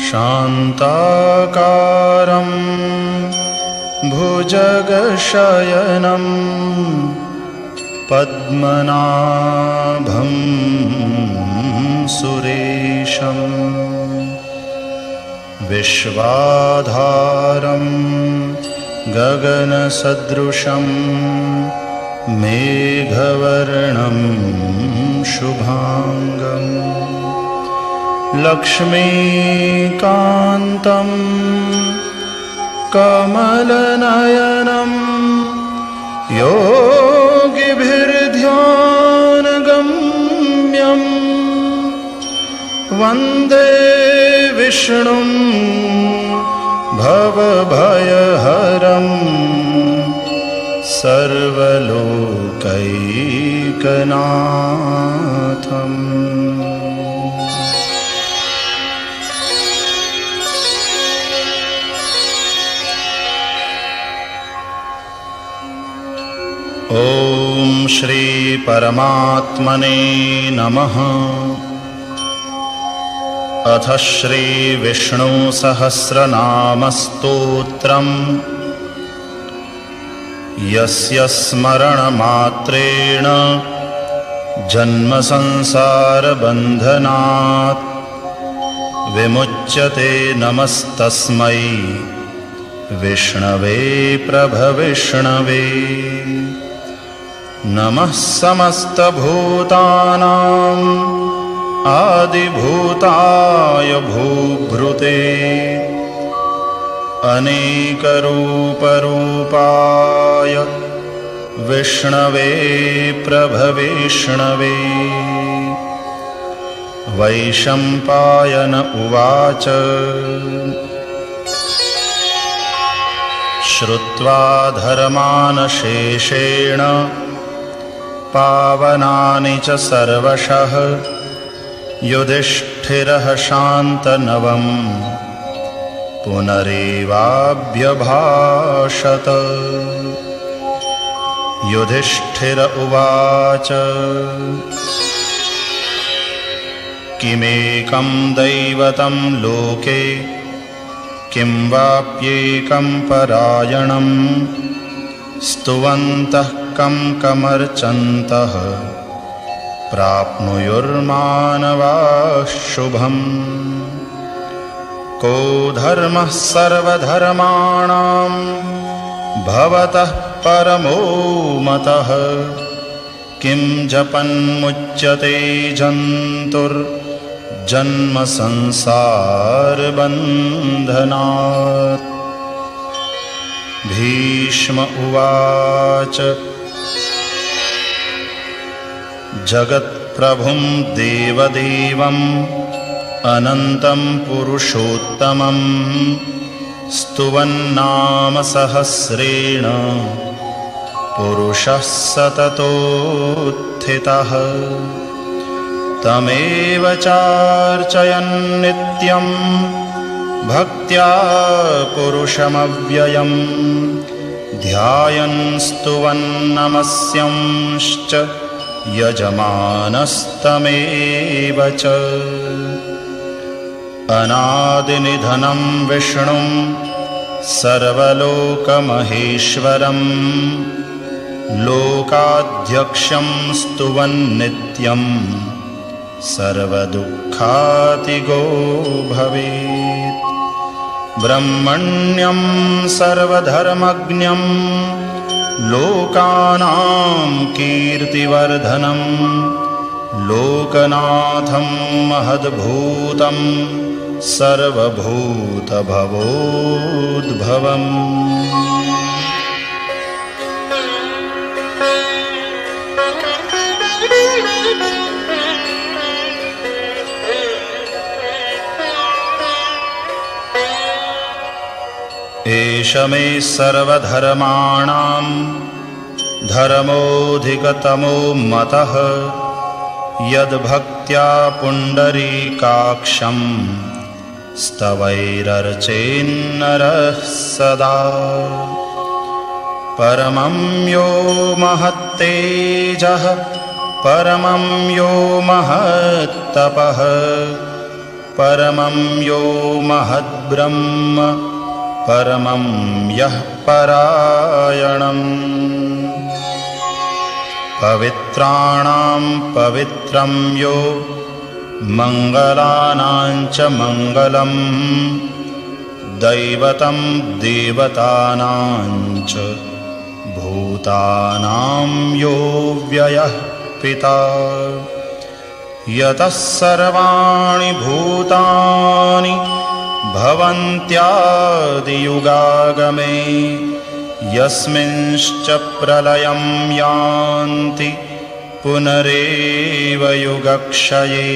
शान्ताकारं भुजगशयनं पद्मनाभं सुरेशं विश्वाधारं गगनसदृशं मेघवर्णं शुभांगं लक्ष्मीकान्तं कमलनयनं योगिभिर्ध्यानगम्यं वन्दे विष्णुं भवभयहरं सर्वलोकैकनाथम्। ओम श्री परमात्मने नमः। अथ श्री विष्णु सहस्रनाम स्तोत्रम् यस्य स्मरणमात्रेण जन्म संसार बन्धनात् विमुच्यते। नमस्तस्मै विष्णवे प्रभविष्णवे। नमः समस्तभूतानां आदिभूताय भूभृते अनेकरूपरूपाय विष्णवे प्रभविष्णवे। वैशम्पायन उवाच श्रुत्वा धर्मान् शेषेण पावनानि च सर्वशः युधिष्ठिरः शान्तनवं पुनरेवाभ्यभाषत। युधिष्ठिर उवाच किमेकं दैवतं लोके किं वाप्येकं परायणं स्तुवन्तः कं कमर्चन्तः प्राप्नुयुर्मानवाः शुभम्। को धर्मः सर्वधर्माणां भवतः परमो मतः किं जपन्मुच्यते जन्तुर्जन्म संसार बन्धनात्। भीष्म उवाच जगत्प्रभुं देवदेवम् अनन्तं पुरुषोत्तमं स्तुवन्नाम सहस्रेण पुरुषः सततोत्थितः। तमेव चार्चयन् नित्यं भक्त्या पुरुषमव्ययं ध्यायन् स्तुवन् नमस्यंश्च यजमानस्तमेव च। अनादिनिधनं विष्णुं सर्वलोकमहेश्वरं लोकाध्यक्षं स्तुवन्नित्यं सर्वदुःखातिगो भवेत्। ब्रह्मण्यं सर्वधर्मज्ञं लोकानां कीर्तिवर्धनं लोकनाथं महद्भूतं सर्वभूतभवोद्भवम्। एष मे सर्वधर्माणां धर्मोऽधिकतमो मतः यद्भक्त्या पुण्डरीकाक्षं स्तवैरर्चेन्नरः सदा। परमं यो महत्तेजः परमं यो महत्तपः परमं यो महद्ब्रह्म परमं यः परायणम् पवित्राणां पवित्रं यो मङ्गलानां च मङ्गलम् दैवतं देवतानां च भूतानां यो व्ययः पिता यतः सर्वाणि भूतानि भवन्त्यादियुगागमे यस्मिंश्च प्रलयं यान्ति पुनरेव युगक्षये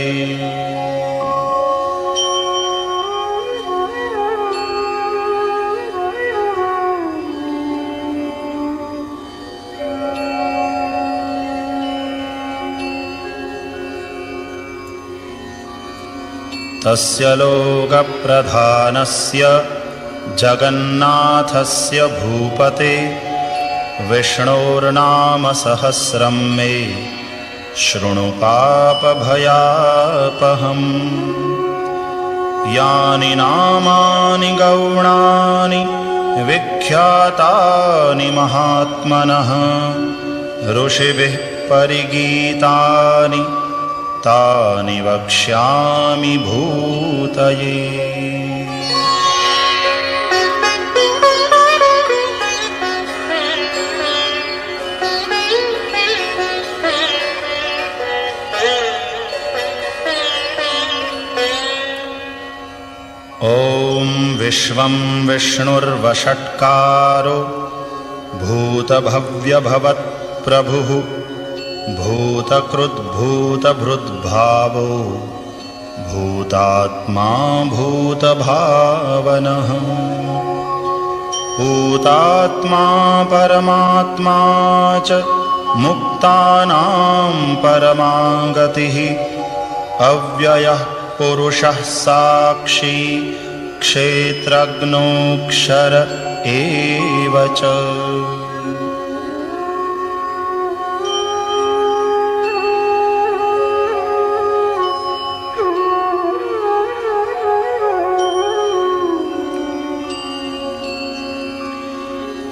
तस्य लोकप्रधानस्य जगन्नाथस्य भूपते विष्णोर्नाम सहस्रं मे शृणु पापभयापहम् यानि नामानि गौणानि विख्यातानि महात्मनः ऋषिभिः परिगीतानि तानि वक्ष्यामि भूतये ॐ विश्वं विष्णुर्वषट्कारो भूतभव्यभवत्प्रभुः भूतकृद्भूतभृद्भावो भूतात्मा भूतभावनः भूतात्मा परमात्मा च मुक्तानां परमा गतिः अव्ययः पुरुषः साक्षी क्षेत्रज्ञोऽक्षर एव च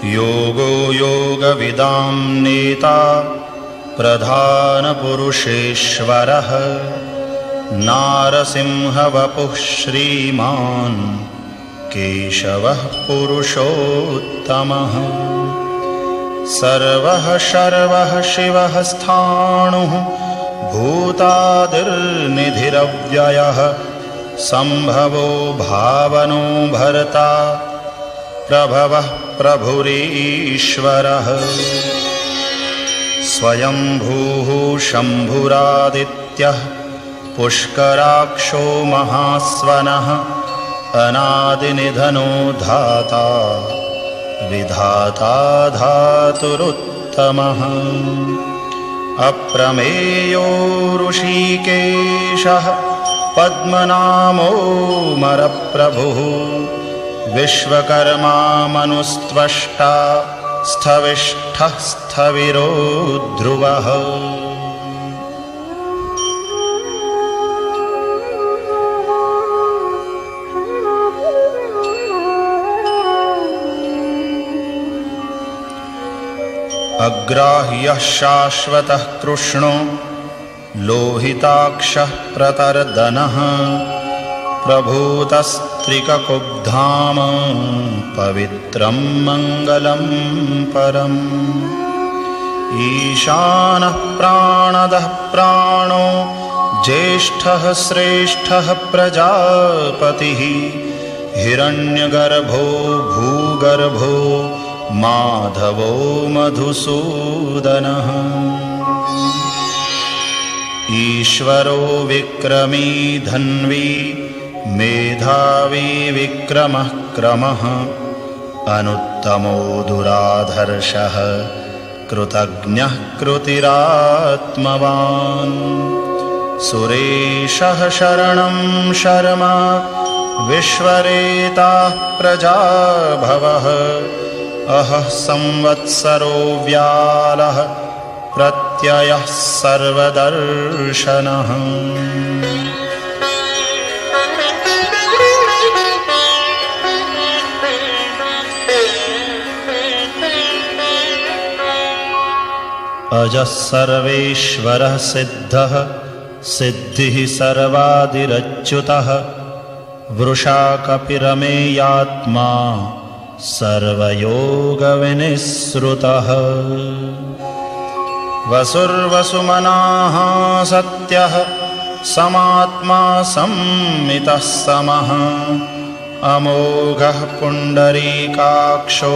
योगो योगविदां नेता प्रधानपुरुषेश्वरः नारसिंहवपुः श्रीमान् केशवः पुरुषोत्तमः सर्वः शर्वः शिवः स्थाणुः भूतादिर्निधिरव्ययः सम्भवो भावनो भर्ता प्रभवः प्रभुरीश्वरः स्वयंभूः शम्भुरादित्यः पुष्कराक्षो महास्वनः अनादिनिधनो धाता विधाता धातुरुत्तमः अप्रमेयो ऋषिकेशः पद्मनामो मरप्रभुः विश्वकर्मा मनुस्त्वष्टा स्थविष्ठः स्थविरो ध्रुवः अग्राह्यः शाश्वतः कृष्णो लोहिताक्षः प्रतर्दनः प्रभूतस्त्रिककुब्धाम पवित्रं मङ्गलं परम् ईशानः प्राणदः प्राणो ज्येष्ठः श्रेष्ठः प्रजापतिः हिरण्यगर्भो भूगर्भो माधवो मधुसूदनः ईश्वरो विक्रमी धन्वी मेधावी विक्रमः क्रमः अनुत्तमो दुराधर्षः कृतज्ञः कृतिरात्मवान् सुरेशः शरणं शर्मा विश्वरेताः प्रजाभवः अहः संवत्सरो व्यालः प्रत्ययः सर्वदर्शनः अजः सर्वेश्वरः सिद्धः सिद्धिः सर्वादिरच्युतः वृषा कपिरमेयात्मा सर्वयोगविनिःसृतः वसुर्वसुमनाः सत्यः समात्मा संमितः समः अमोघः पुण्डरीकाक्षो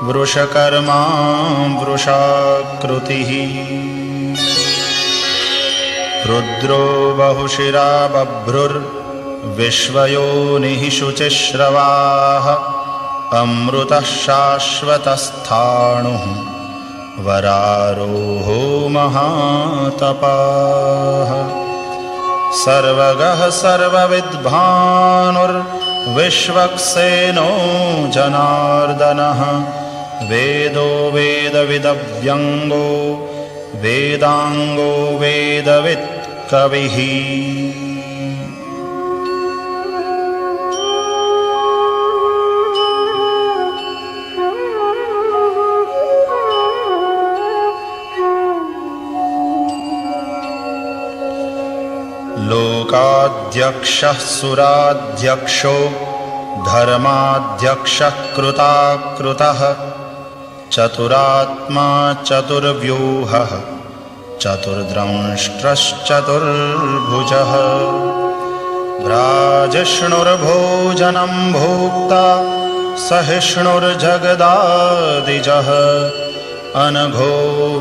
वृषकर्मा वृषाकृतिः रुद्रो बहुशिरा बभ्रुर्विश्वयोनिः शुचिश्रवाः अमृतः शाश्वतस्थाणुः वरारोहो महातपाः सर्वगः सर्वविद्भानुर्विश्वक्सेनो जनार्दनः वेदो वेदविदव्यङ्गो वेदाङ्गो वेदवित् कविः लोकाध्यक्षः सुराध्यक्षो धर्माध्यक्षः कृताकृतः चतुरात्मा चतुर्व्यूहः चतुर्द्रंष्ट्रश्चतुर्भुजः भ्राजिष्णुर्भोजनं भोक्ता सहिष्णुर्जगदादिजः अनघो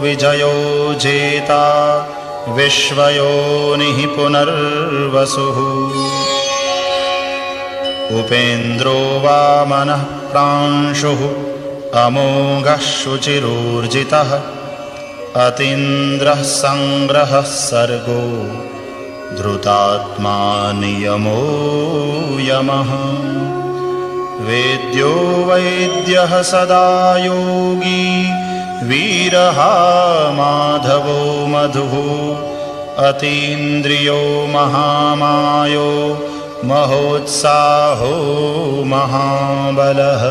विजयो जेता विश्वयोनिः पुनर्वसुः उपेन्द्रो वामनः प्रांशुः अमोघः शुचिरूर्जितः अतीन्द्रः संग्रहः सर्गो धृतात्मा नियमो यमः वेद्यो वैद्यः सदा योगी वीरः माधवो मधुः अतीन्द्रियो महामायो महोत्साहो महाबलः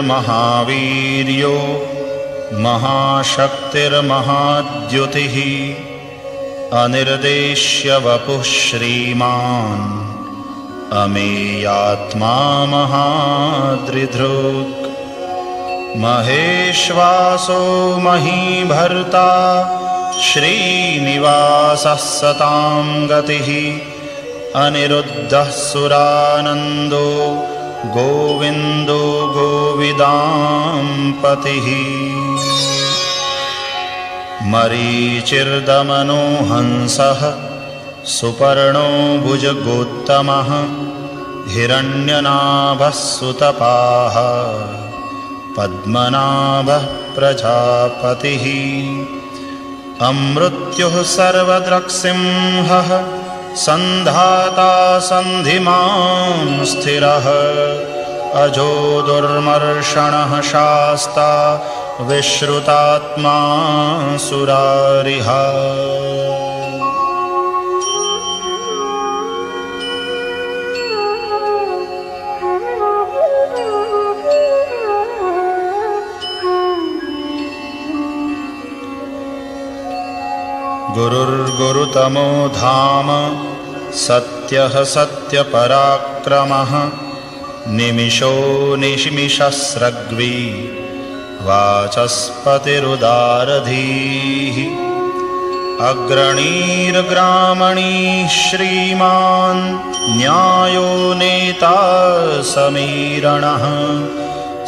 महाबुद्धिर्महावीर्यो महाशक्तिर्महाद्युतिः अनिर्देश्य वपुः श्रीमान् अमेयात्मा महादृधृक् महेश्वासो महीभर्ता श्रीनिवासः सतां गतिः अनिरुद्धः सुरानन्दो गोविन्दो गोविदाम्पतिः मरीचिर्दमनो हंसः सुपर्णो भुजगोत्तमः हिरण्यनाभः सुतपाः पद्मनाभः प्रजापतिः अमृत्युः सर्वदृक्सिंहः सन्धाता सन्धिमान् स्थिरः अजो दुर्मर्षणः शास्ता विश्रुतात्मा सुरारिः गुरुर्गुरुतमो धाम सत्यः सत्यपराक्रमः निमिषो निमिषस्रग्वी वाचस्पतिरुदारधीः अग्रणीर्ग्रामणीः श्रीमान् न्यायो नेता समीरणः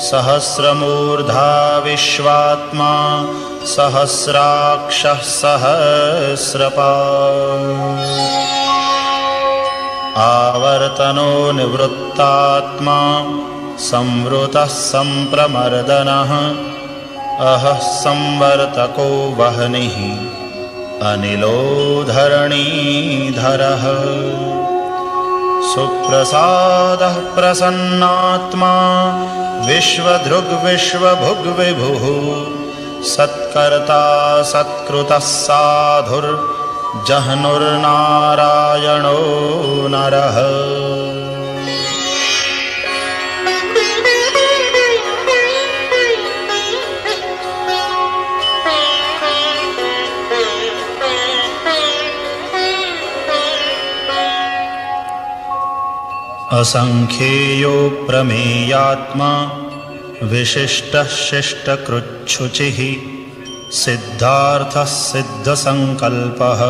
सहस्रमूर्धा विश्वात्मा सहस्राक्षः सहस्रपात् आवर्तनो निवृत्तात्मा संवृतः संप्रमर्दनः अहः संवर्तको वह्निः अनिलो धरणीधरः सुप्रसादः प्रसन्नात्मा विश्वधृग् विश्वभुग् विभुः सत्कर्ता सत्कृतः साधुर्जह्नुर्नारायणो नरः। असंख्येयो प्रमेयात्मा विशिष्टः शिष्टकृच्छुचिः सिद्धार्थः सिद्धसंकल्पः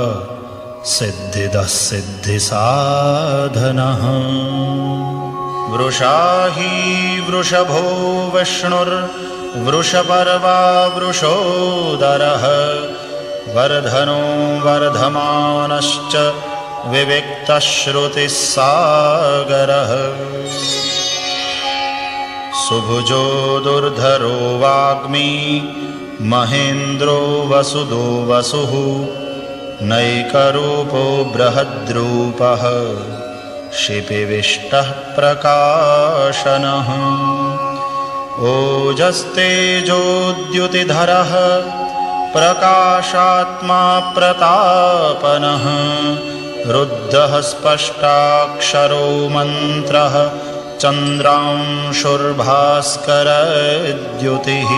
सिद्धिदः सिद्धिसाधनः। वृषा हि वृषभो विष्णुर्वृषपर्वा वृषोदरः वर्धनो वर्धमानश्च विविक्तश्रुतिस्सागरः। सुभुजो दुर्धरो वाग्मी महेन्द्रो वसुदो वसुः नैकरूपो बृहद्रूपः शिपिविष्टः प्रकाशनः। ओजस्तेजोद्युतिधरः प्रकाशात्मा प्रतापनः रुद्धः स्पष्टाक्षरो मन्त्रः चन्द्रांशुर्भास्करद्युतिः।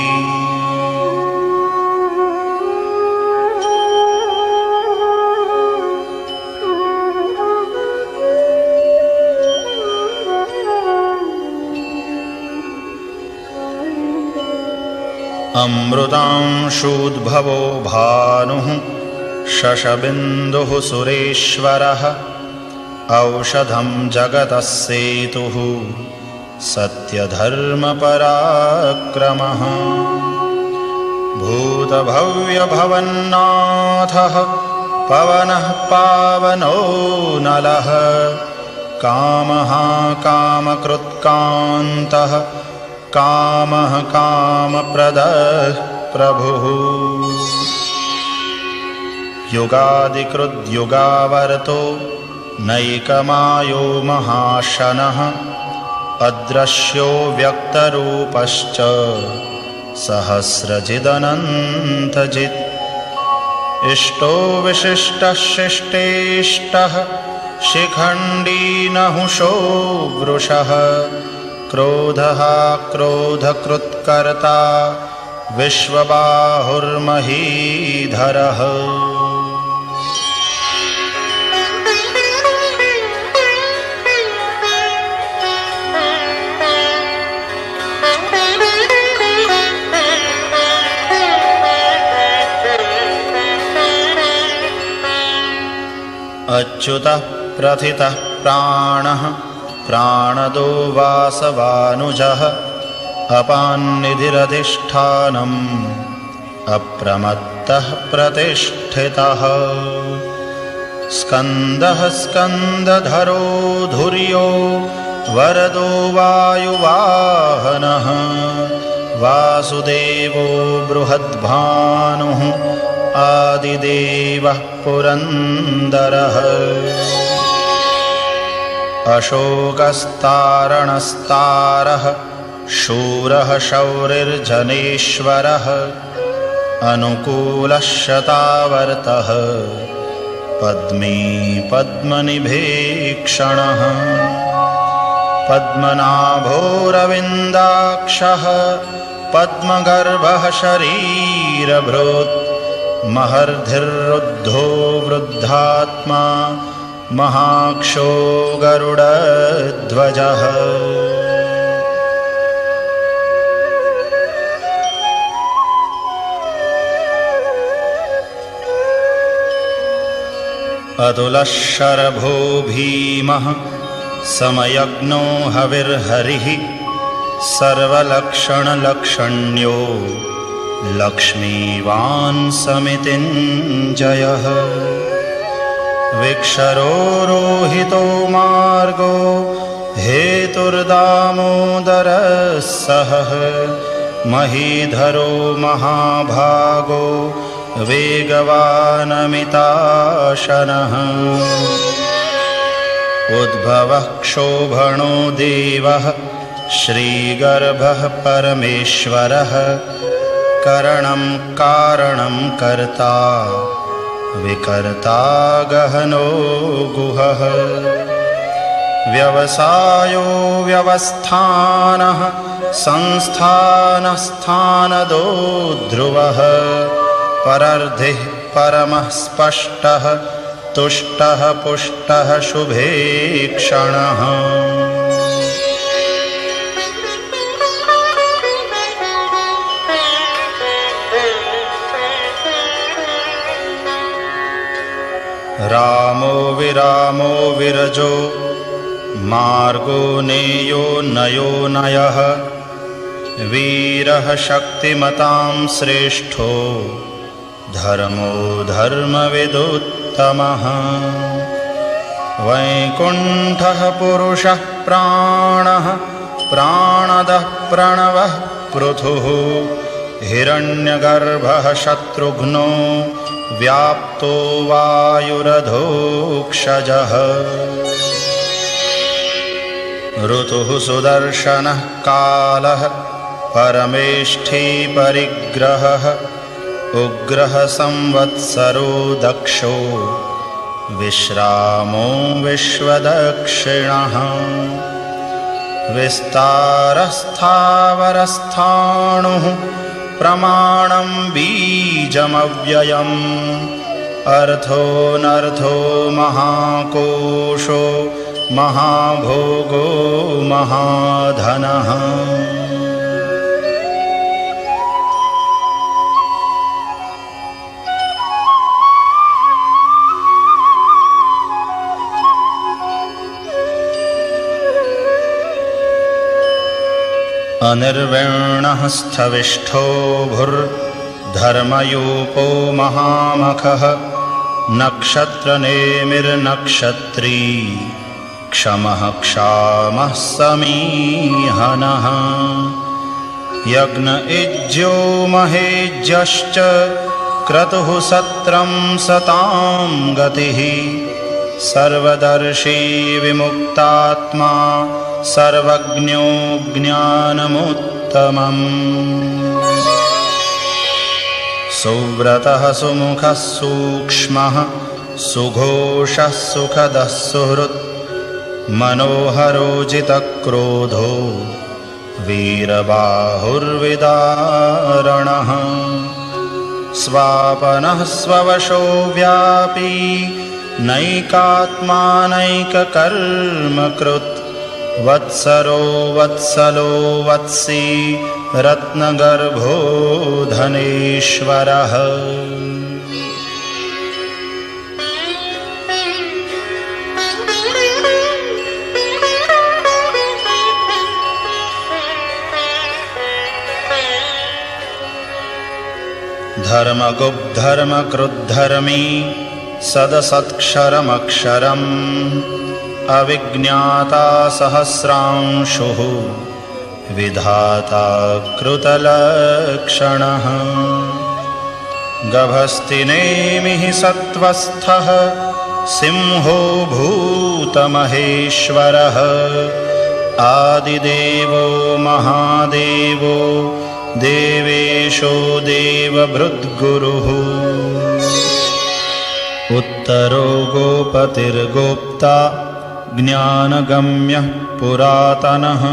अमृतांशूद्भवो भानुः शशबिन्दुः सुरेश्वरः औषधं जगतः सेतुः सत्यधर्मपराक्रमः। भूतभव्यभवन्नाथः पवनः पावनो नलः कामः कामकृत्कान्तः कामः कामप्रदः प्रभुः। युगादिकृद्युगावर्तो नैकमायो महाशनः अदृश्यो व्यक्तरूपश्च सहस्रजिदनन्तजित्। इष्टो विशिष्टः शिष्टेष्टः शिखण्डी नहुषो वृषः क्रोधः क्रोधकृत्कर्ता विश्वबाहुर्महीधरः। अच्युतः प्रथितः प्राणः प्राणदो वासवानुजः अपान्निधिरधिष्ठानम् अप्रमत्तः प्रतिष्ठितः। स्कन्दः स्कन्दधरो धुर्यो वरदो वायुवाहनः वासुदेवो बृहद्भानुः आदिदेवः पुरन्दरः। अशोकस्तारणस्तारः शूरः शौरिर्जनेश्वरः अनुकूलः शतावर्तः पद्मी पद्मनिभीक्षणः। पद्मनाभोरविन्दाक्षः पद्मगर्भः शरीरभृत् महर्धिरुद्धो वृद्धात्मा महाक्षो गरुडध्वजः। अतुलः शरभो भीमः समयज्ञो हविर्हरिः सर्वलक्षणलक्षण्यो लक्ष्मीवान् समितिञ्जयः। विक्षरो रोहितो मार्गो हेतुर्दामोदरः सहः महीधरो महाभागो वेगवानमिताशनः। उद्भवः क्षोभणो देवः श्रीगर्भः परमेश्वरः करणं कारणं कर्ता विकर्ता गहनो गुहः व्यवसायो व्यवस्थानः संस्थानस्थानदो ध्रुवः परर्धिः परमः स्पष्टः तुष्टः पुष्टः शुभेक्षणः रामो विरामो विरजो मार्गो नेयो नयो नयः वीरः शक्तिमतां श्रेष्ठो धर्मो धर्मविदुत्तमः वैकुण्ठः पुरुषः प्राणः प्राणदः प्रणवः पृथुः हिरण्यगर्भः शत्रुघ्नो व्याप्तो वायुरधोक्षजः ऋतुः सुदर्शनः कालः परमेष्ठी परिग्रहः उग्रः संवत्सरो दक्षो विश्रामो विश्वदक्षिणः विस्तारस्थावरस्थाणुः प्रमाणं बीजमव्ययम् अर्थोऽनर्थो महाकोशो महाभोगो महाधनः अनिर्विण्णः स्थविष्ठो भुर्धर्मयूपो महामखः नक्षत्रनेमिर्नक्षत्री क्षमः क्षामः समीहनः यज्ञ इज्यो महेज्यश्च क्रतुः सत्रं सतां गतिः सर्वदर्शी विमुक्तात्मा सर्वज्ञो ज्ञानमुत्तमम् सुव्रतः सुमुखः सूक्ष्मः सुघोषः सुखदः सुहृत् मनोहरोजितक्रोधो वीरबाहुर्विदारणः स्वापनः स्ववशो व्यापी नैकात्मानैककर्मकृत् वत्सरो वत्सलो वत्सी रत्नगर्भो धनेश्वरः धर्मगुप्धर्मकृद्धर्मी सदसत्क्षरमक्षरम् अविज्ञाता सहस्रांशुः विधाता कृतलक्षणः गभस्तिनेमिः सत्त्वस्थः सिंहो भूतमहेश्वरः आदिदेवो महादेवो देवेशो देवभृद्गुरुः उत्तरो गोपतिर्गोप्ता ज्ञानगम्यः पुरातनः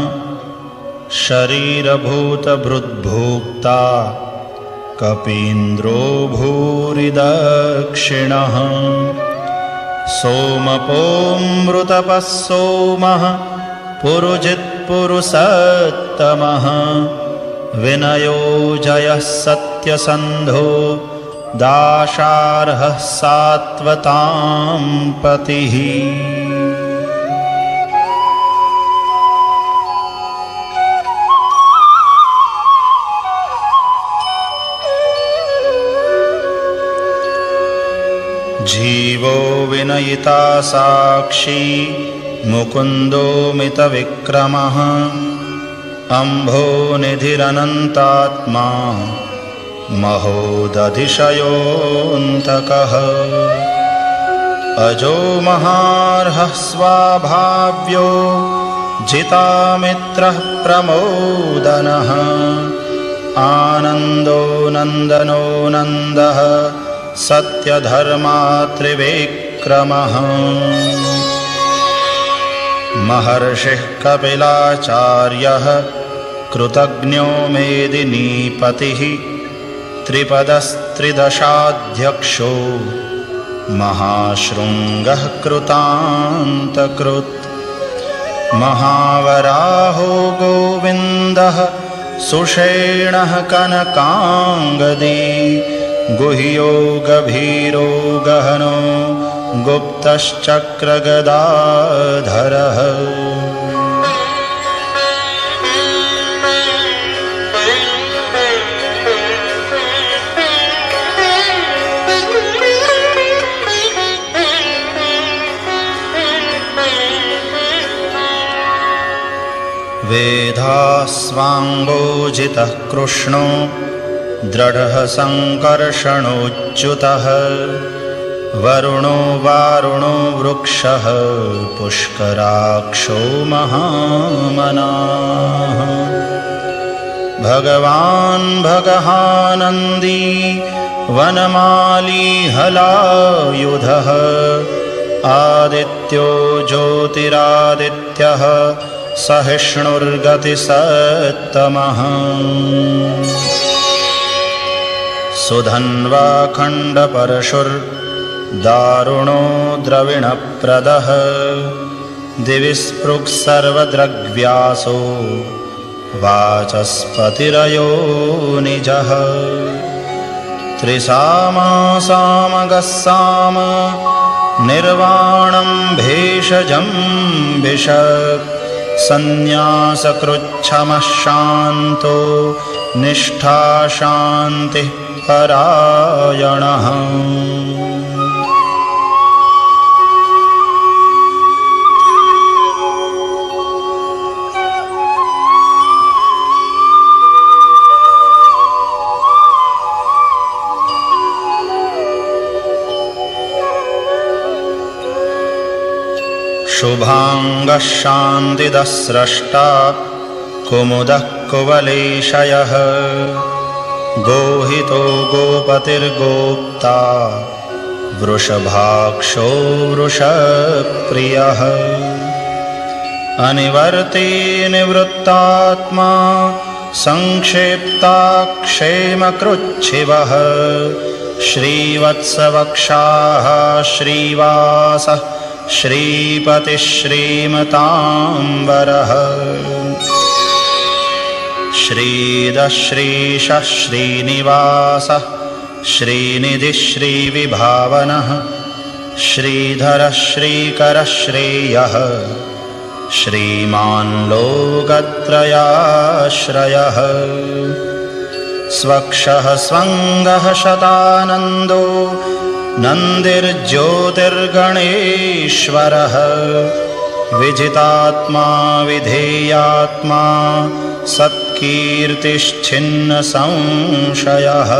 शरीरभूतभृद्भोक्ता कपीन्द्रो भूरिदक्षिणः सोमपोऽमृतपः सोमः पुरुजित्पुरुषोत्तमः विनयो जयः सत्यसन्धो दाशार्हः सात्वतां पतिः जीवो विनयिता साक्षी मुकुन्दो मितविक्रमः अम्भो निधिरनन्तात्मा महोदधिशयोऽन्तकः अजो महार्हः स्वाभाव्यो जितामित्रः प्रमोदनः आनन्दो नन्दनो नन्दः सत्यधर्मा त्रिविक्रमः महर्षिः कपिलाचार्यः कृतज्ञो मेदिनीपतिः त्रिपदस्त्रिदशाध्यक्षो महाशृङ्गः कृतान्तकृत् महावराहो गोविन्दः सुषेणः कनकाङ्गदी गुह्यो गभीरो गहनो गुप्तश्चक्रगदाधरः वेधास्वाङ्गोजितः कृष्णो दृढः सङ्कर्षणोच्युतः वरुणो वारुणो वृक्षः पुष्कराक्षो महामनाः भगवान् भगहानन्दी वनमाली हलायुधः आदित्यो ज्योतिरादित्यः सहिष्णुर्गतिसत्तमः सुधन्वा खण्डपरशुर्दारुणो द्रविणप्रदः दिवि स्पृक् सर्वदृग्व्यासो वाचस्पतिरयो निजः त्रिसामा सामगस्साम निर्वाणं भेषजं भिषक् सन्न्यासकृच्छमः शान्तो निष्ठा शान्तिः परायणः शुभांगः शान्तिदः स्रष्टा कुमुदः कुवलेशयः गोहितो गोपतिर्गोप्ता वृषभाक्षो वृषप्रियः अनिवर्ते निवृत्तात्मा संक्षेप्ताक्षेमकृच्छिवः श्रीवत्सवक्षाः श्रीवासः श्रीपतिः श्रीमताम्बरः श्रीदः श्रीशः श्रीनिवासः श्रीनिधिः श्रीविभावनः श्रीधरः श्रीकरः श्रेयः श्रीमान् लोकत्रयाश्रयः स्वक्षः स्वङ्गः शतानन्दो नन्दिर्ज्योतिर्गणेश्वरः विजितात्मा विधेयात्मा सत्कीर्तिश्छिन्न संशयः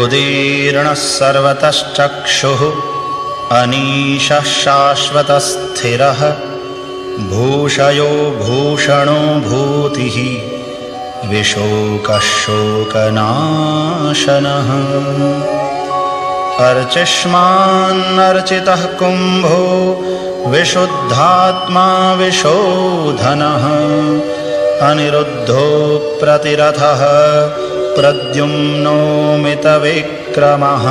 उदीर्णः सर्वतश्चक्षुः अनीशः शाश्वतस्थिरः भूषयो भूषणो भूतिः विशोकः शोकनाशनः अर्चिष्मान्नर्चितः कुम्भो विशुद्धात्मा विशोधनः अनिरुद्धो प्रतिरथः प्रद्युम्नो मितविक्रमः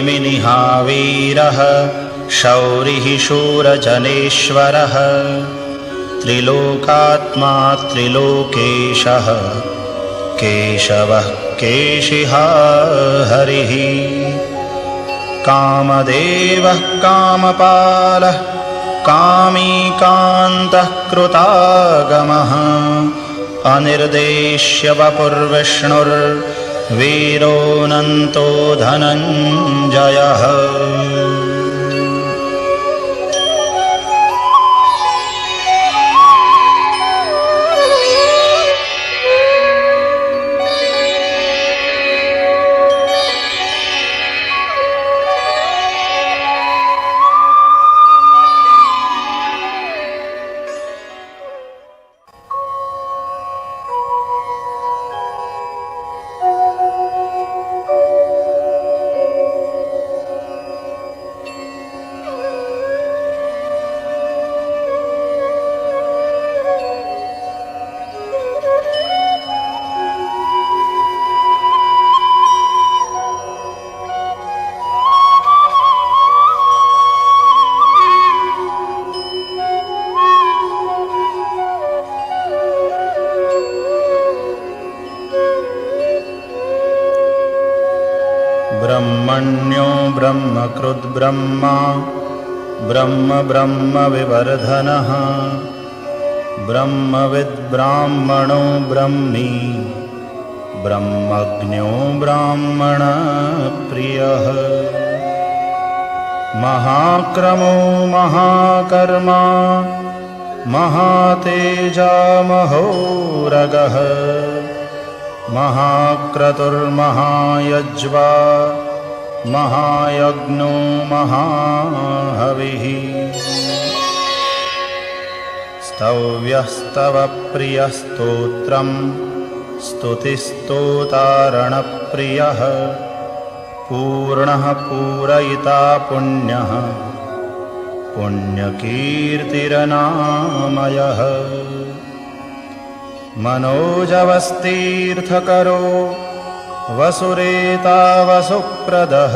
कालनेमिनिहावीरः शौरिः शूरजनेश्वरः त्रिलोकात्मा त्रिलोकेशः केशवः केशिहा हरिः कामदेवः कामपालः कामीकान्तः कृतागमः अनिर्देश्य वपुर्विष्णुर्वीरोऽनन्तो धनञ्जयः ब्रह्मण्यो ब्रह्मकृद्ब्रह्मा ब्रह्म ब्रह्मविवर्धनः ब्रह्मविद्ब्राह्मणो ब्रह्मी ब्रह्मज्ञो ब्राह्मणप्रियः महाक्रमो महाकर्मा महातेजा महोरगः महाक्रतुर्महायज्वा महायज्ञो महाहविः स्तव्यस्तवप्रियस्तोत्रम् स्तुतिस्तोतारणप्रियः पूर्णः पूरयिता पुण्यः पुण्यकीर्तिरनामयः मनोजवस्तीर्थकरो वसुरेता वसुप्रदः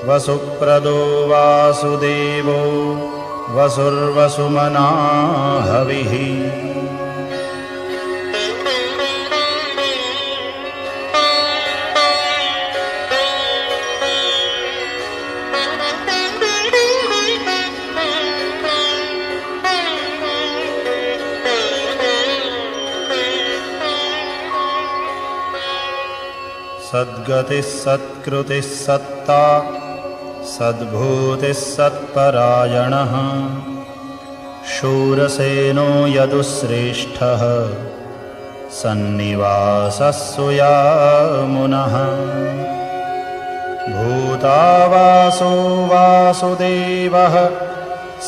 वसुप्रदो वासुदेवो वसुर्वसुमना हविः सद्गतिः सत्कृतिः सत्ता सद्भूतिः सत्परायणः शूरसेनो यदुश्रेष्ठः सन्निवासः सुयामुनः भूतावासो वासुदेवः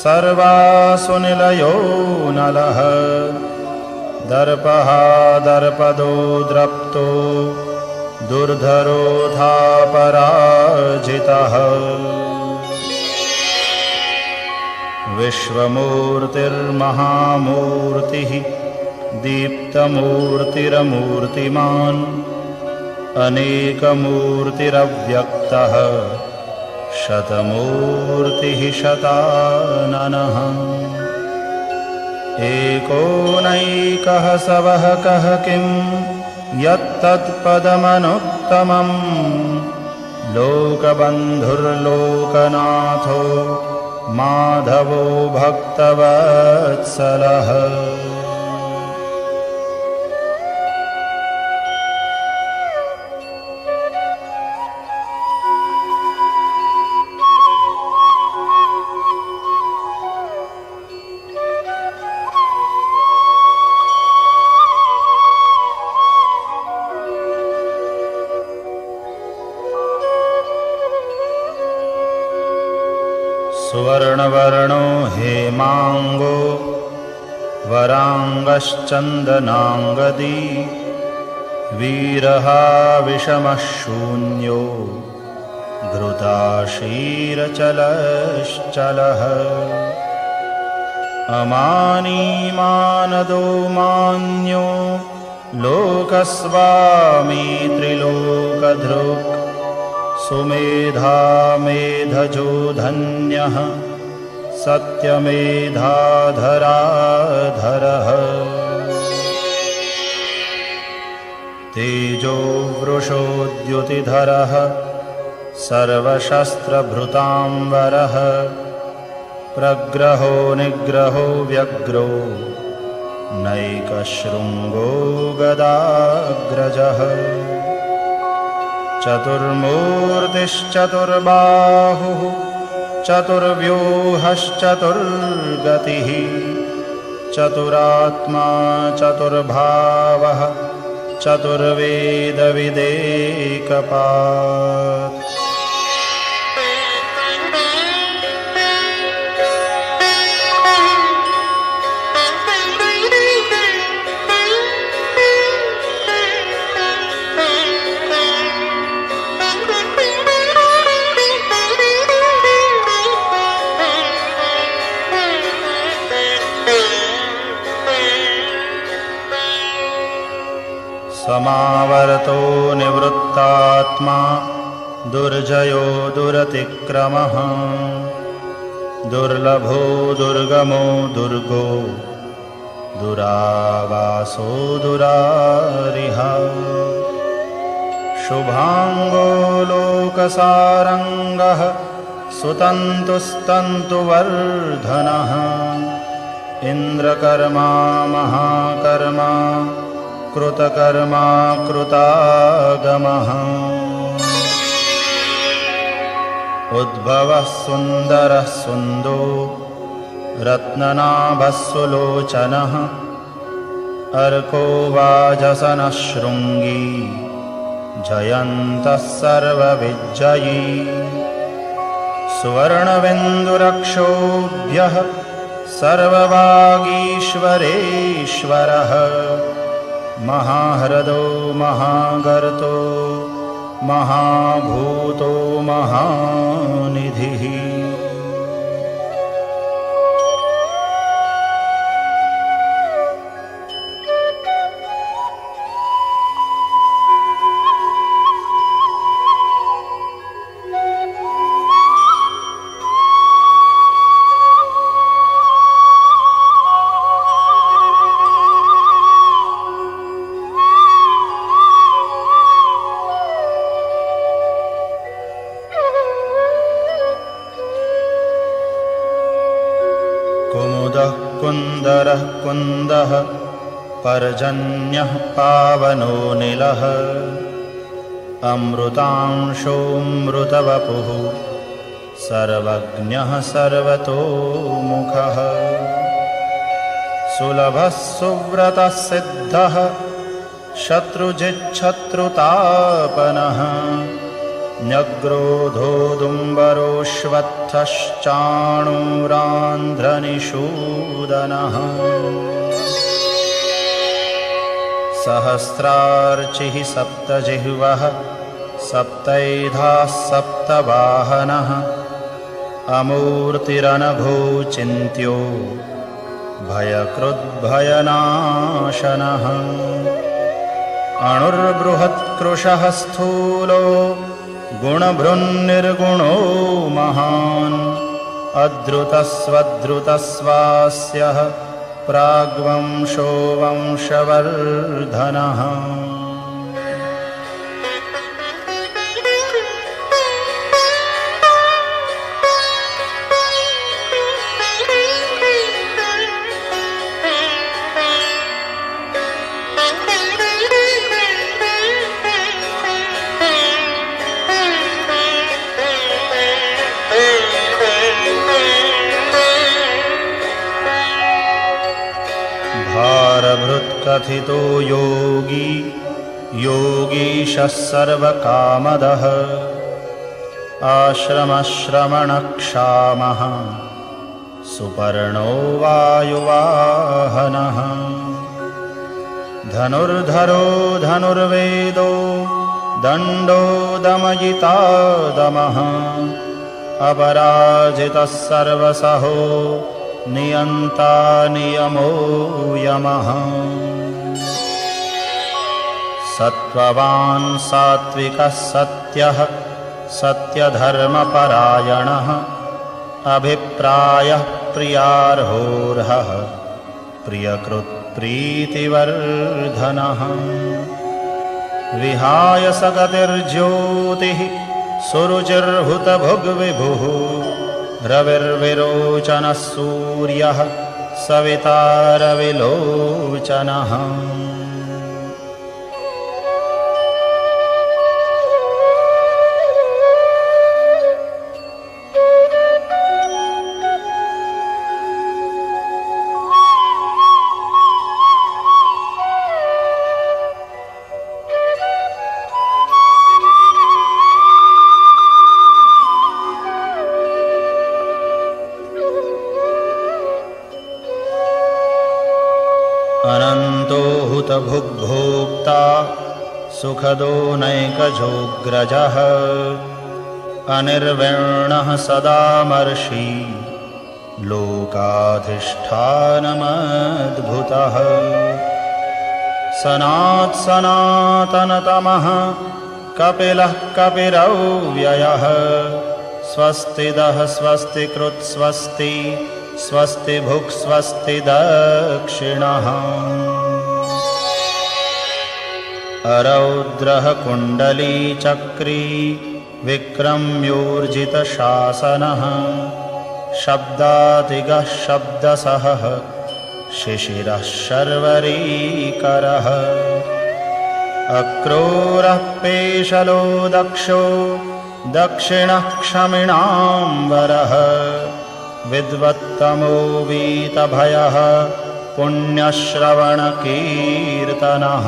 सर्वासु निलयो नलः दर्पः दर्पदो द्रप्तो दुर्धरोऽथापराजितः विश्वमूर्तिर्महामूर्तिः दीप्तमूर्तिरमूर्तिमान् अनेकमूर्तिरव्यक्तः शतमूर्तिः शताननः एकोनैकः सवहकः किम् यत्तत्पदमनुत्तमम् लोकबन्धुर्लोकनाथो माधवो भक्तवत्सलः सुवर्णवर्णो हेमांगो वरांगश्चंदनांगदी वीरः विषमः शून्यो घृताशीरचलश्चलः अमानी मानदो मान्यो लोकस्वामी त्रिलोकधृक् सुमेधा मेधजो धन्यः सत्यमेधाधराधरः तेजो वृषोद्युतिधरः सर्वशस्त्रभृतांवरः प्रग्रहो निग्रहो व्यग्रो नैकशृङ्गो गदाग्रजः चतुर्मूर्तिश्चतुर्बाहुः चतुर्व्यूहश्चतुर्गतिः चतुरात्मा चतुर्भावः चतुर्वेदविदेकपात् समावर्तो निवृत्तात्मा दुर्जयो दुरतिक्रमः दुर्लभो दुर्गमो दुर्गो दुरावासो दुरारिहा शुभांगो लोकसारंगः सुतन्तुस्तन्तुवर्धनः इन्द्रकर्मा महाकर्मा कृतकर्मा कृतागमः उद्भवः सुन्दरः सुन्दो रत्ननाभः सुलोचनः अर्को वाजसनः शृङ्गी जयन्तः सर्वविजयी सुवर्णबिन्दुरक्षोभ्यः सर्ववागीश्वरेश्वरः महाह्रदो महागर्तो महाभूतो महानिधिः कुमुदः कुन्दरः कुन्दः पर्जन्यः पावनो नीलः अमृतांशोऽमृतवपुः सर्वज्ञः सर्वतोमुखः सुलभः सुव्रतः सिद्धः शत्रुजिच्छत्रुतापनः न्यग्रोधोदुम्बरोऽश्वत्थश्चाणूरान्ध्रनिषूदनः सहस्रार्चिः सप्तजिह्वः सप्तैधाः सप्तवाहनः अमूर्तिरनघो चिन्त्यो भयकृद्भयनाशनः अणुर्बृहत्कृशः स्थूलो गुणभृन्निर्गुणो महान् अद्रुतस्वद्रुतस्वास्यः प्राग्वंशो वंशवर्धनः भारभृत्कथितो योगी योगीशः सर्वकामदः आश्रमश्रमणक्षामः सुपर्णो वायुवाहनः धनुर्धरो धनुर्वेदो दण्डो दमयिता दमः अपराजितः सर्वसहो नियन्ता नियमो यमः सत्त्ववान् सात्विकः सत्यः सत्यधर्मपरायणः अभिप्रायः प्रियार्होर्हः प्रियकृत्प्रीतिवर्धनः विहाय सगतिर्ज्योतिः सुरुचिर्हुतभुग्विभुः रविर्विरोचनः सूर्यः सविता रविलोचनः अनन्तो हुतभुग्भोक्ता सुखदो नैकजोऽग्रजः अनिर्विण्णः सदामर्षि लोकाधिष्ठानमद्भुतः सनातनतमः कपिलः कपिरव्ययः स्वस्तिदः स्वस्तिकृत् स्वस्ति स्वस्ति भुक् स्वस्ति दक्षिणः अरौद्रः कुण्डलीचक्री विक्रम्योर्जितशासनः शब्दातिगः शब्दसहः शिशिरः शर्वरीकरः अक्रूरः पेशलो दक्षो दक्षिणः क्षमिणाम्बरः विद्वत्तमो वीतभयः पुण्यश्रवणकीर्तनः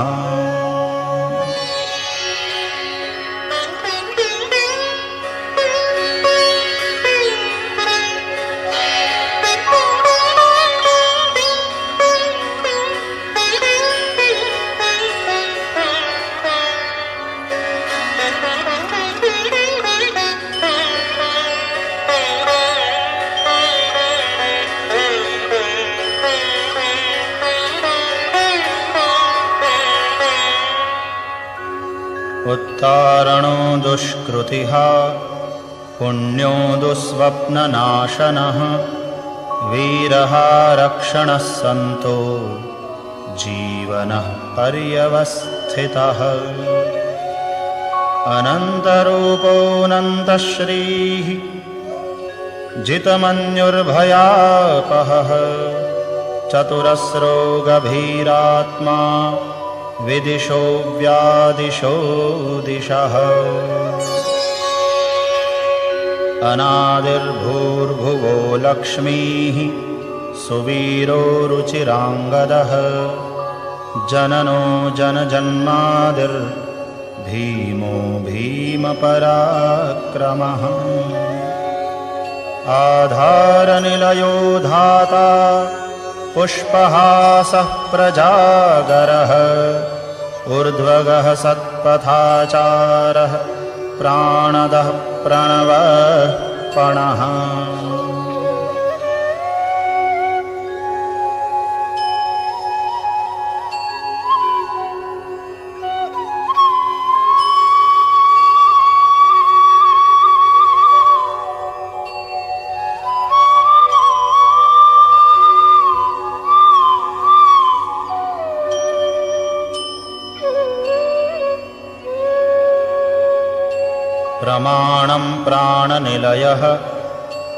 उत्तारणो दुष्कृतिः पुण्यो दुःस्वप्ननाशनः वीरः रक्षणः सन्तो जीवनः पर्यवस्थितः अनन्तरूपोऽनन्तश्रीः जितमन्युर्भयापहः चतुरस्रो गभीरात्मा विदिशो व्यादिशो दिशः अनादिर्भूर्भुवो लक्ष्मीः सुवीरो रुचिराङ्गदः जननो जनजन्मादिर्भीमो भीमपराक्रमः आधारनिलयो धाता पुष्पहासः प्रजागरः ऊर्ध्वगः सत्पथाचारः प्राणदः प्रणवः पणः प्रमाणं प्राणनिलयः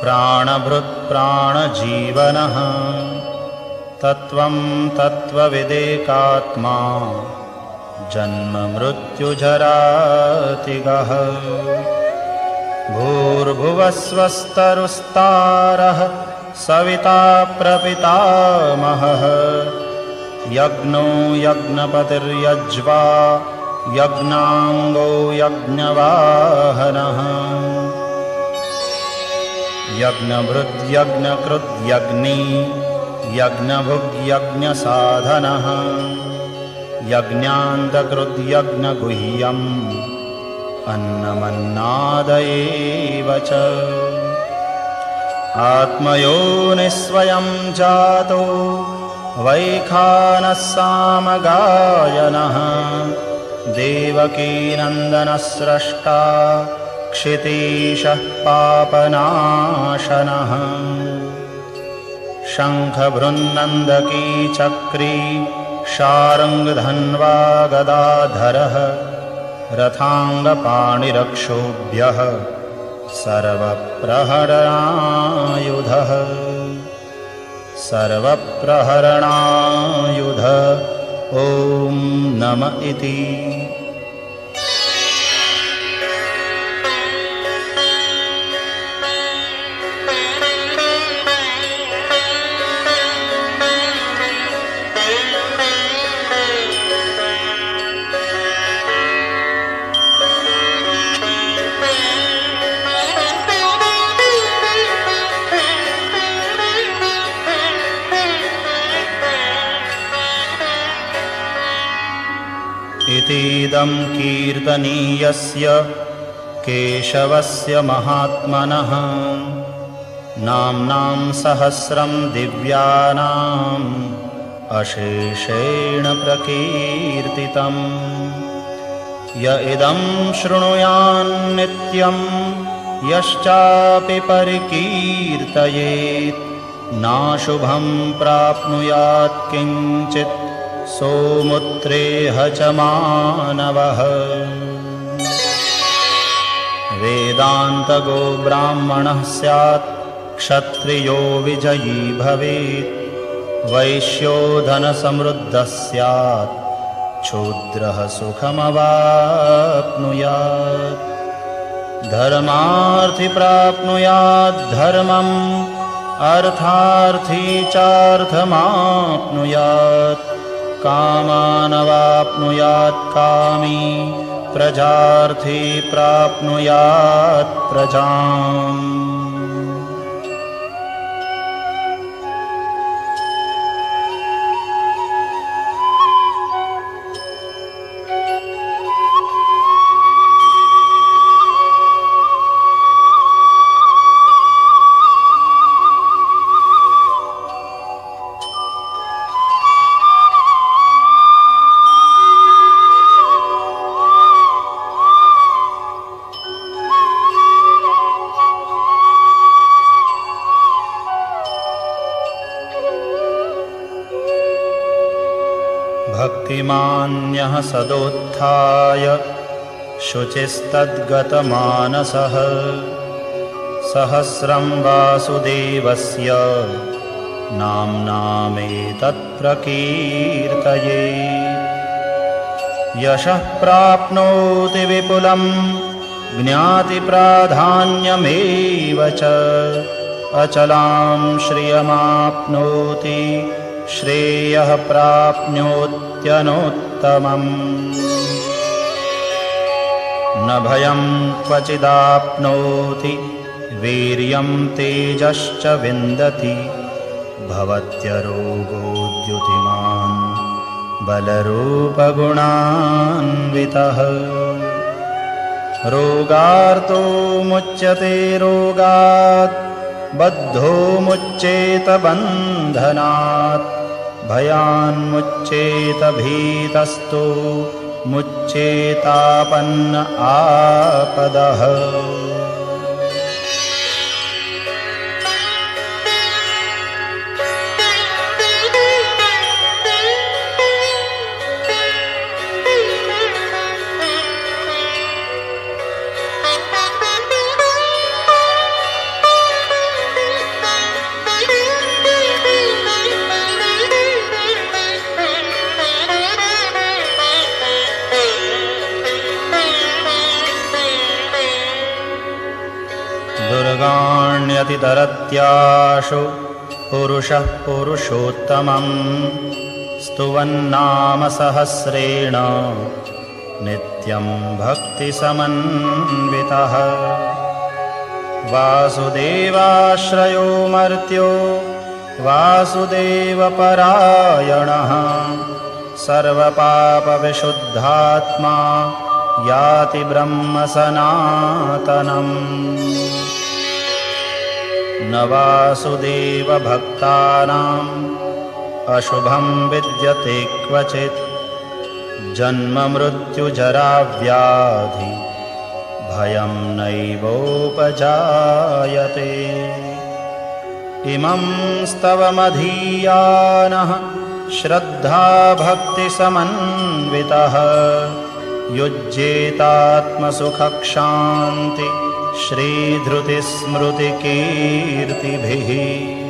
प्राणभृत्प्राणजीवनः तत्त्वं तत्त्वविदेकात्मा जन्ममृत्युजरातिगः भूर्भुवस्वस्तरुस्तारः सविता प्रपितामहः यज्ञो यज्ञपतिर्यज्वा यज्ञाङ्गो यज्ञवाहनः यज्ञभृद्यज्ञकृद्यज्ञी यज्ञभुग्यज्ञसाधनः यज्ञान्तकृद्यज्ञगुह्यम् अन्नमन्नादयेव च आत्मयोनिस्वयं जातो वैखानः सामगायनः देवकीनन्दनस्रष्टा क्षितीशः पापनाशनः शङ्खभृन्नन्दकी चक्री शार्ङ्गधन्वा गदाधरः रथाङ्गपाणिरक्षोभ्यः सर्वप्रहरणायुधः सर्वप्रहरणायुध ॐ नम इति। इतीदं कीर्तनीयस्य केशवस्य महात्मनः नाम्नां सहस्रं दिव्यानाम् अशेषेण प्रकीर्तितम् य इदं शृणुयान्नित्यं यश्चापि परिकीर्तयेत् नाशुभं प्राप्नुयात् किञ्चित् सोमुत्रेह च मानवः। वेदान्तगो ब्राह्मणः स्यात् क्षत्रियो विजयी भवेत्। वैश्यो धनसमृद्धः स्यात् शूद्रः सुखमवाप्नुयात्। धर्मार्थी प्राप्नुयात् धर्मम् अर्थार्थी चार्थमाप्नुयात्। कामानवाप्नुयात् कामी प्रजार्थी प्राप्नुयात् प्रजाम्। भक्तिमान्यः सदोत्थाय शुचिस्तद्गतमानसः। सहस्रं वासुदेवस्य नाम्नामेतत्प्रकीर्तये। यशः प्राप्नोति विपुलं ज्ञातिप्राधान्यमेव च। अचलां श्रियमाप्नोति श्रेयः प्राप्नोत्यनोत्तमम्। न भयं क्वचिदाप्नोति वीर्यं तेजश्च विन्दति। भवत्यरोगोद्युतिमान् बलरूपगुणान्वितः। रोगार्तो मुच्यते रोगात् बद्धो मुच्येत बन्धनात्। भयान्मुच्येत भीतस्तो मुच्येतापन्न आपदः। दुर्गाण्यतितरत्याशु पुरुषः पुरुषोत्तमम्। स्तुवन्नाम सहस्रेण नित्यं भक्तिसमन्वितः। वासुदेवाश्रयो मर्त्यो वासुदेवपरायणः। सर्वपापविशुद्धात्मा याति ब्रह्म सनातनम्। न वासुदेवभक्तानाम् अशुभं विद्यते क्वचित्। जन्म मृत्युजरा व्याधि भयं नैवोपजायते। इमं स्तवमधीयानः श्रद्धा भक्तिसमन्वितः। युज्येतात्मसुखक्षान्ति श्रीधृतिस्मृतिकीर्तिभिः।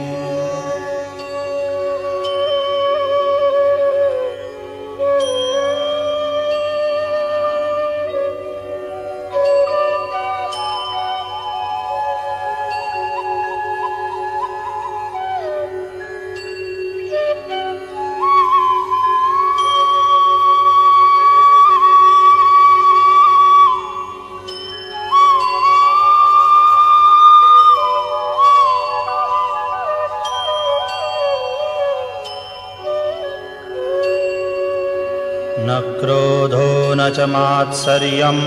न क्रोधो न च मात्सर्यं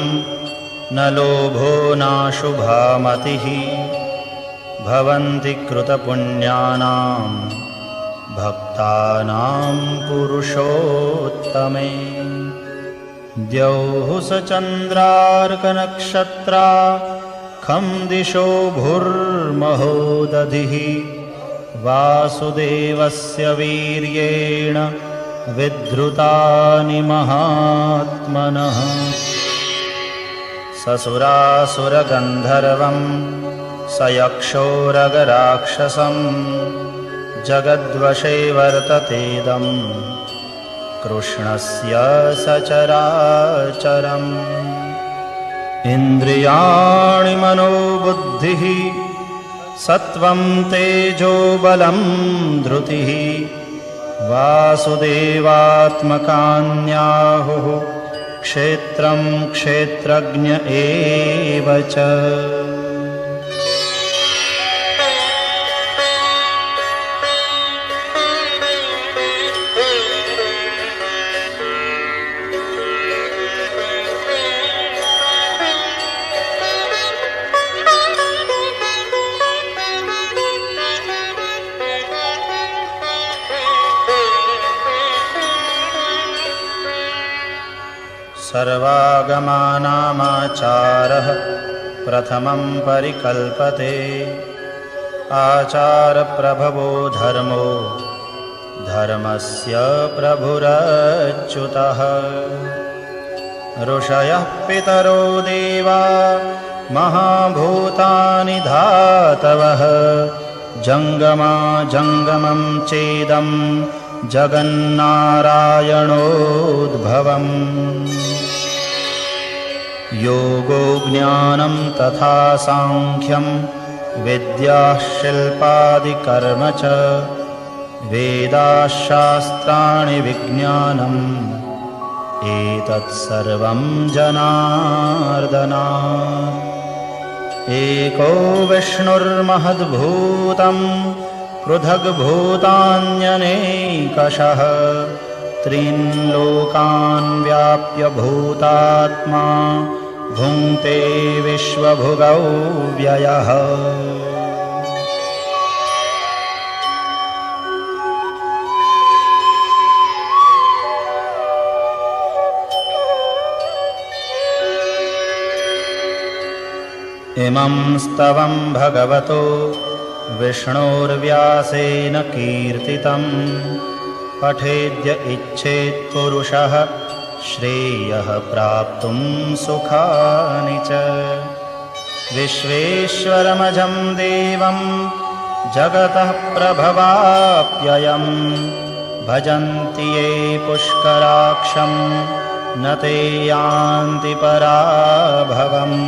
न लोभो नाशुभा मतिः। भवन्ति कृतपुण्यानां भक्तानां पुरुषोत्तमे। द्यौः स चन्द्रार्कनक्षत्रा खं दिशो भुर्महोदधिः। वासुदेवस्य वीर्येण विधृतानि महात्मनः ससुरासुरगन्धर्वं सयक्षोरगराक्षसं जगद्वशे वर्ततेदं कृष्णस्य सचराचरम् इन्द्रियाणि मनोबुद्धिः सत्त्वं तेजो बलं धृतिः वासुदेवात्मकान्याहुः क्षेत्रं क्षेत्रज्ञ एव च सर्वागमानामाचारः प्रथमं परिकल्पते आचारप्रभवो धर्मो धर्मस्य प्रभुरच्युतः ऋषयः पितरो देवा महाभूतानि धातवः जङ्गमा जङ्गमं चेदं जगन्नारायणोद्भवम् योगो ज्ञानं तथा सांख्यं विद्याः शिल्पादिकर्म च वेदाः शास्त्राणि विज्ञानम् एतत्सर्वं जनार्दनात् एको विष्णुर्महद्भूतं पृथग्भूतान्यनेकशः त्रीन् लोकान् व्याप्य भूतात्मा भुङ्क्ते विश्वभुगौ व्ययः इमं स्तवं भगवतो विष्णोर्व्यासेन कीर्तितं पठेद्य इच्छेत् पुरुषः श्रेयः प्राप्तुं सुखानि च विश्वेश्वरमजं देवं जगतः प्रभवाप्ययं भजन्ति ये पुष्कराक्षं न ते यान्ति पराभवम्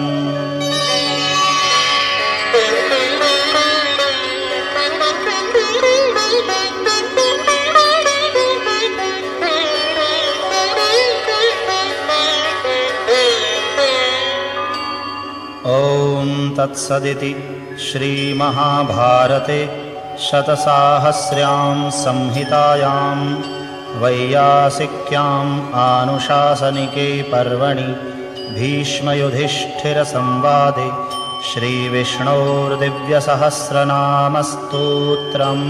ॐ तत्सदिति श्रीमहाभारते शतसाहस्र्यां संहितायां वैयासिक्याम् आनुशासनिके पर्वणि भीष्मयुधिष्ठिरसंवादे श्रीविष्णोर्दिव्यसहस्रनामस्तोत्रम्